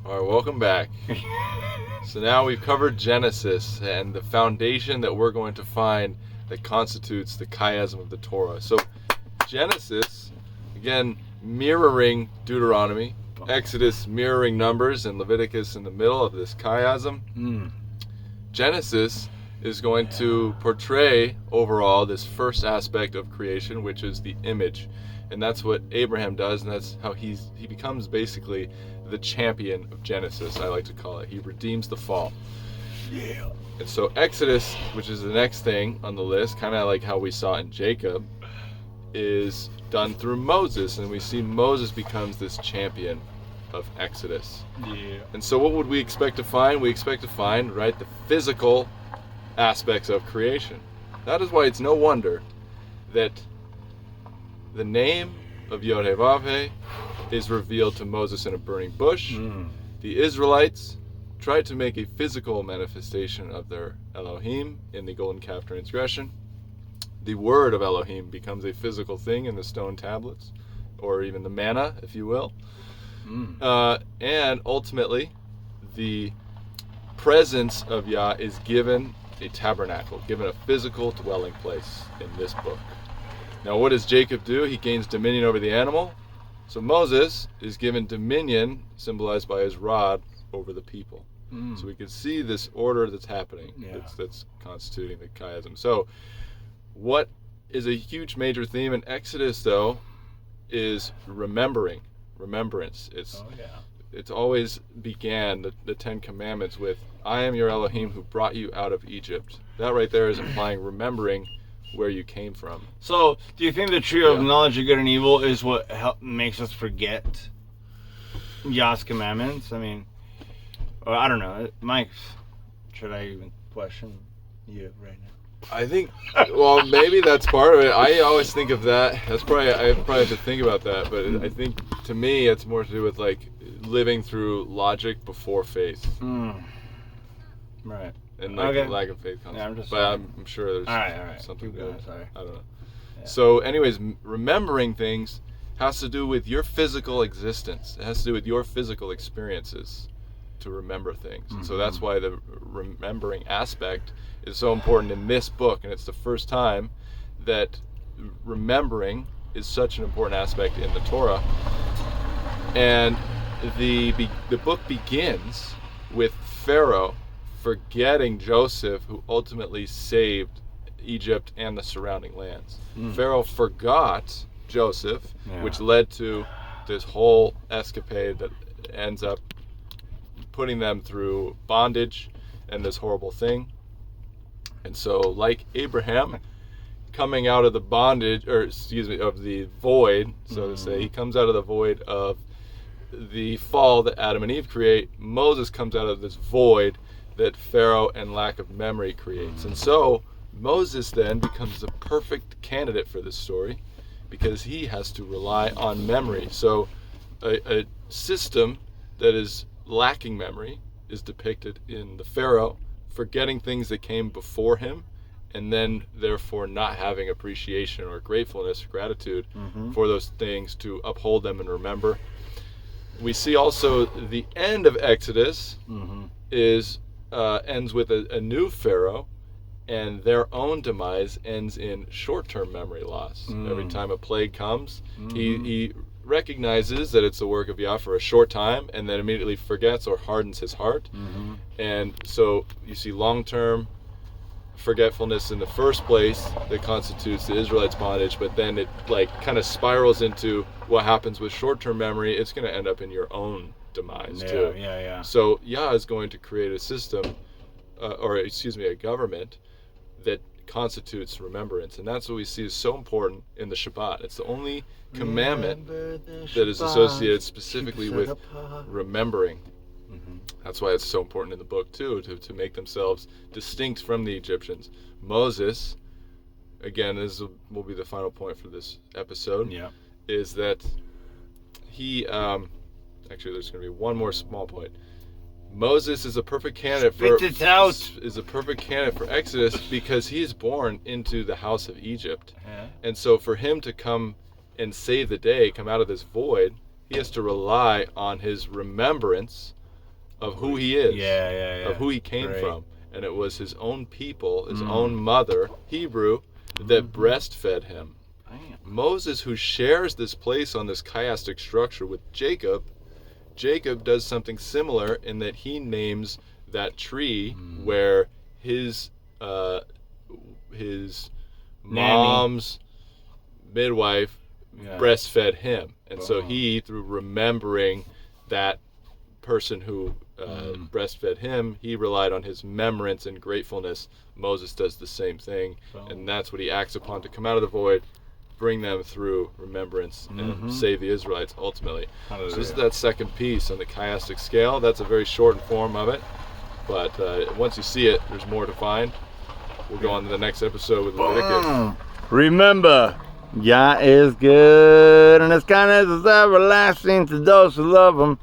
All right, welcome back. So now we've covered Genesis and the foundation that we're going to find that constitutes the chiasm of the Torah. So Genesis, again, mirroring Deuteronomy, Exodus mirroring Numbers, and Leviticus in the middle of this chiasm. Genesis is going to portray overall this first aspect of creation, which is the image. And that's what Abraham does, and that's how he becomes basically the champion of Genesis, I like to call it. He redeems the fall. Yeah. And so Exodus, which is the next thing on the list, kind of like how we saw in Jacob, is done through Moses, and we see Moses becomes this champion of Exodus. Yeah. And so what would we expect to find? We expect to find, right, the physical aspects of creation. That is why it's no wonder that the name of Yod-Heh-Vav-Heh is revealed to Moses in a burning bush. The Israelites tried to make a physical manifestation of their Elohim in the golden calf transgression. The word of Elohim becomes a physical thing in the stone tablets, or even the manna, if you will. And ultimately, the presence of Yah is given a tabernacle, given a physical dwelling place in this book. Now, what does Jacob do? He gains dominion over the animal. So Moses is given dominion, symbolized by his rod, over the people. So we can see this order that's happening, that's constituting the chiasm. So what is a huge major theme in Exodus, though, is remembrance. It's always began the Ten Commandments with, I am your Elohim who brought you out of Egypt. That right there is implying remembering where you came from. So, do you think the tree of knowledge of good and evil is what makes us forget Yah's commandments? I mean, I don't know. Mike, should I even question you right now? I think, well, maybe that's part of it. I always think of that. I probably have to think about that. But I think, to me, it's more to do with, like, living through logic before faith. Right. And like the lack of faith concept. Yeah, I'm sure there's something good. Sorry. I don't know. Yeah. So anyways, remembering things has to do with your physical existence. It has to do with your physical experiences to remember things. And so that's why the remembering aspect is so important in this book. And it's the first time that remembering is such an important aspect in the Torah. And the book begins with Pharaoh forgetting Joseph, who ultimately saved Egypt and the surrounding lands. Pharaoh forgot Joseph, which led to this whole escapade that ends up putting them through bondage and this horrible thing. And so, like Abraham, coming out of the bondage, of the void, so to say, he comes out of the void of the fall that Adam and Eve create. Moses comes out of this void that Pharaoh and lack of memory creates. And so Moses then becomes the perfect candidate for this story because he has to rely on memory. So a system that is lacking memory is depicted in the Pharaoh forgetting things that came before him, and then therefore not having appreciation or gratefulness or gratitude for those things to uphold them and remember. We see also the end of Exodus ends with a new Pharaoh, and their own demise ends in short-term memory loss. Every time a plague comes, he recognizes that it's the work of Yah for a short time, and then immediately forgets or hardens his heart. And so you see long-term forgetfulness in the first place that constitutes the Israelites' bondage, but then it kind of spirals into what happens with short-term memory. It's going to end up in your own demise too. So Yah is going to create a system, a government that constitutes remembrance, and that's what we see is so important in the Shabbat. It's the only commandment that is associated specifically with remembering. That's why it's so important in the book too, to make themselves distinct from the Egyptians. Moses, again, this will be the final point for this episode, is that he actually there's going to be one more small point. Moses is a perfect candidate for Exodus because he is born into the house of Egypt. And so for him to come and save the day, come out of this void, he has to rely on his remembrance of who he is, Yeah. of who he came Right. from. And it was his own people, his own mother, Hebrew, that breastfed him. Damn. Moses, who shares this place on this chiastic structure with Jacob does something similar in that he names that tree where his mom's midwife breastfed him. And so he, through remembering that person who breastfed him, he relied on his remembrance and gratefulness. Moses does the same thing, and that's what he acts upon to come out of the void, bring them through remembrance, and save the Israelites ultimately. Hallelujah. So this is that second piece on the chiastic scale. That's a very shortened form of it, but once you see it, there's more to find. We'll go on to the next episode with Leviticus. Remember, Yah is good, and His kindness is everlasting to those who love Him.